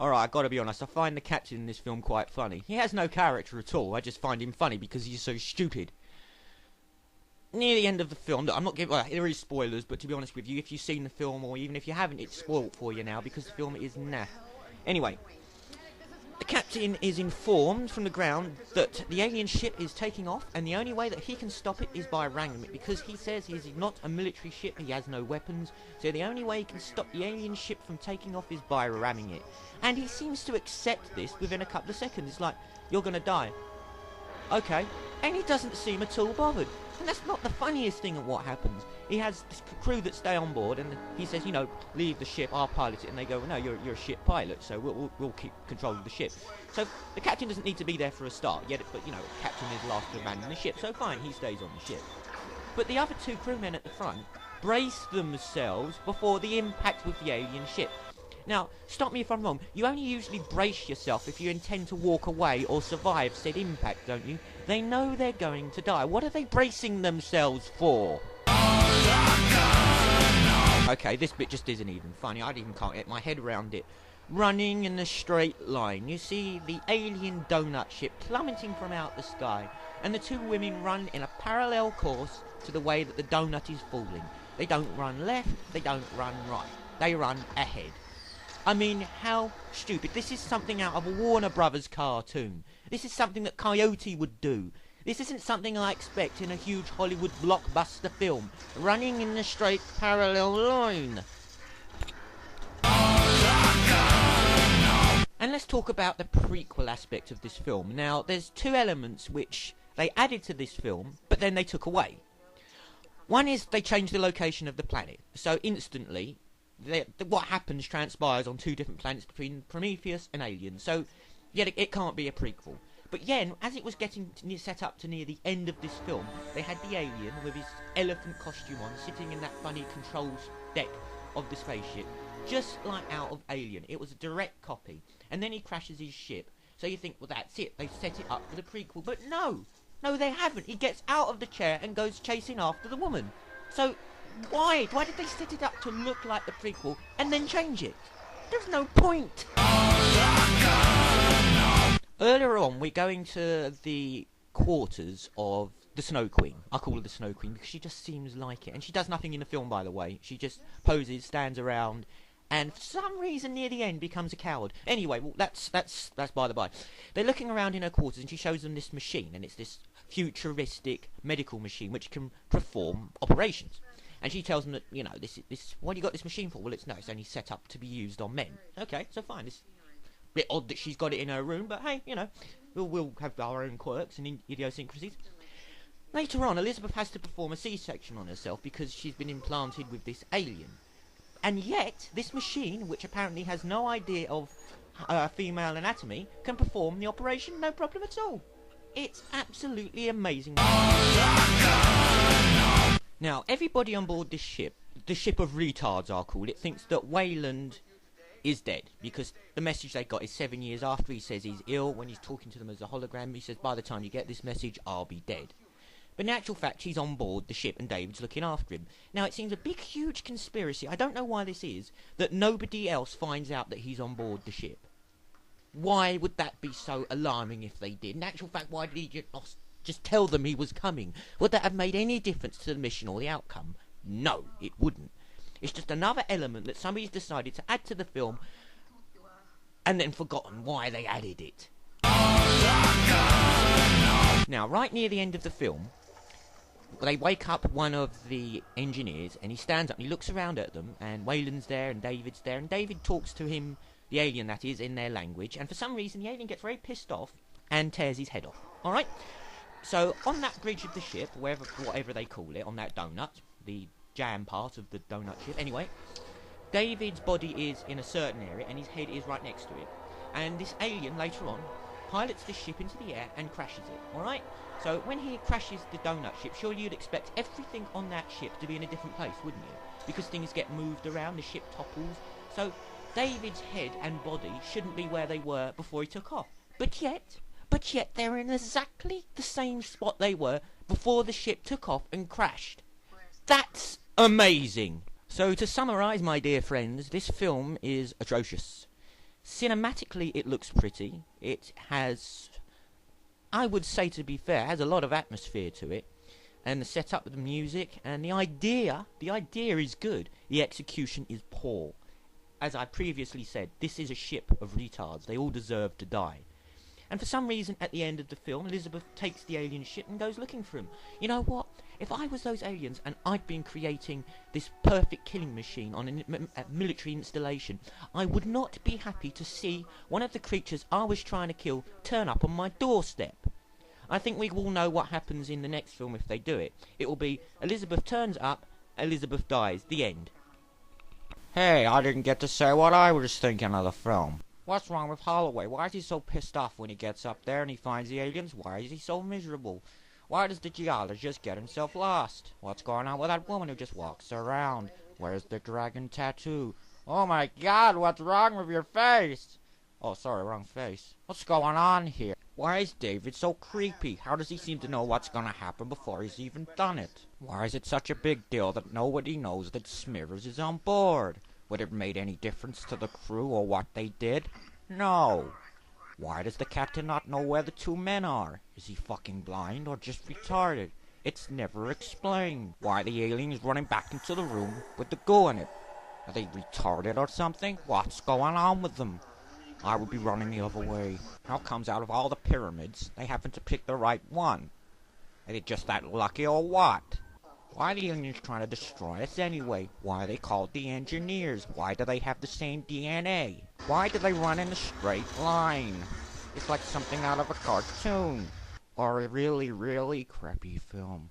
Alright, I gotta be honest, I find the captain in this film quite funny. He has no character at all, I just find him funny because he's so stupid. Near the end of the film, I'm not giving, well, there is spoilers, but to be honest with you, if you've seen the film, or even if you haven't, it's spoiled for you now, because the film is naff. Anyway, the captain is informed from the ground that the alien ship is taking off, and the only way that he can stop it is by ramming it, because he says he's not a military ship, he has no weapons, so the only way he can stop the alien ship from taking off is by ramming it. And he seems to accept this within a couple of seconds. It's like, you're gonna die. Okay. And he doesn't seem at all bothered. And that's not the funniest thing of what happens. He has this crew that stay on board, and he says, you know, leave the ship, I'll pilot it. And they go, well, no, you're a ship pilot, so we'll keep control of the ship. So the captain doesn't need to be there for a start, yet, but, you know, the captain is last to abandon the ship, so fine, he stays on the ship. But the other two crewmen at the front brace themselves before the impact with the alien ship. Now, stop me if I'm wrong, you only usually brace yourself if you intend to walk away or survive said impact, don't you? They know they're going to die. What are they bracing themselves for? Okay, this bit just isn't even funny. I even can't get my head around it. Running in a straight line. You see the alien donut ship plummeting from out the sky, and the two women run in a parallel course to the way that the donut is falling. They don't run left, they don't run right. They run ahead. I mean, how stupid. This is something out of a Warner Brothers cartoon. This is something that Coyote would do. This isn't something I expect in a huge Hollywood blockbuster film. Running in a straight parallel line. And let's talk about the prequel aspect of this film. Now, there's two elements which they added to this film, but then they took away. One is they changed the location of the planet. So instantly, what happens transpires on two different planets between Prometheus and Alien. So, yeah, it can't be a prequel. But then, as it was getting set up to near the end of this film, they had the alien with his elephant costume on, sitting in that funny controls deck of the spaceship, just like out of Alien. It was a direct copy. And then he crashes his ship. So you think, well, that's it. They've set it up for the prequel. But no! No, they haven't. He gets out of the chair and goes chasing after the woman. So, why? Why did they set it up to look like the prequel and then change it? There's no point! Earlier on, we're going to the quarters of the Snow Queen. I call her the Snow Queen because she just seems like it. And she does nothing in the film, by the way. She just poses, stands around, and for some reason near the end becomes a coward. Anyway, well, that's by the by. They're looking around in her quarters, and she shows them this machine, and it's this futuristic medical machine which can perform operations. And she tells them that, you know, this what do you got this machine for? Well, it's only set up to be used on men. Okay, so fine. It's a bit odd that she's got it in her room, but hey, you know, we'll have our own quirks and idiosyncrasies. Later on, Elizabeth has to perform a C-section on herself because she's been implanted with this alien. And yet, this machine, which apparently has no idea of female anatomy, can perform the operation no problem at all. It's absolutely amazing. Now, everybody on board this ship, the ship of retards I'll call it, thinks that Wayland is dead, because the message they got is 7 years after. He says he's ill. When he's talking to them as a hologram, he says, by the time you get this message, I'll be dead. But in actual fact, he's on board the ship and David's looking after him. Now, it seems a big, huge conspiracy, I don't know why this is, that nobody else finds out that he's on board the ship. Why would that be so alarming if they did? In actual fact, why did he just tell them he was coming? Would that have made any difference to the mission or the outcome? No, it wouldn't. It's just another element that somebody's decided to add to the film and then forgotten why they added it. Now, right near the end of the film, they wake up one of the engineers, and he stands up and he looks around at them, and Wayland's there and David's there, and David talks to him, the alien that is, in their language, and for some reason the alien gets very pissed off and tears his head off. Alright? So, on that bridge of the ship, whatever they call it, on that donut, the jam part of the donut ship, anyway, David's body is in a certain area and his head is right next to it. And this alien, later on, pilots the ship into the air and crashes it, alright? So when he crashes the donut ship, surely you'd expect everything on that ship to be in a different place, wouldn't you? Because things get moved around, the ship topples. So David's head and body shouldn't be where they were before he took off. But yet they're in exactly the same spot they were before the ship took off and crashed. That's amazing! So to summarise, my dear friends, this film is atrocious. Cinematically, it looks pretty. It has, I would say, to be fair, has a lot of atmosphere to it. And the setup of the music and the idea is good. The execution is poor. As I previously said, this is a ship of retards. They all deserve to die. And for some reason, at the end of the film, Elizabeth takes the alien ship and goes looking for him. You know what? If I was those aliens and I'd been creating this perfect killing machine on a military installation, I would not be happy to see one of the creatures I was trying to kill turn up on my doorstep. I think we all know what happens in the next film if they do it. It will be Elizabeth turns up, Elizabeth dies. The end. Hey, I didn't get to say what I was thinking of the film. What's wrong with Holloway? Why is he so pissed off when he gets up there and he finds the aliens? Why is he so miserable? Why does the geologist get himself lost? What's going on with that woman who just walks around? Where's the dragon tattoo? Oh my god, what's wrong with your face? Oh, sorry, wrong face. What's going on here? Why is David so creepy? How does he seem to know what's gonna happen before he's even done it? Why is it such a big deal that nobody knows that Smithers is on board? Would it have made any difference to the crew or what they did? No. Why does the captain not know where the two men are? Is he fucking blind or just retarded? It's never explained. Why are the aliens running back into the room with the goo in it? Are they retarded or something? What's going on with them? I would be running the other way. How comes out of all the pyramids, they happen to pick the right one? Are they just that lucky or what? Why are the aliens trying to destroy us anyway? Why are they called the engineers? Why do they have the same DNA? Why do they run in a straight line? It's like something out of a cartoon. Or a really, really crappy film.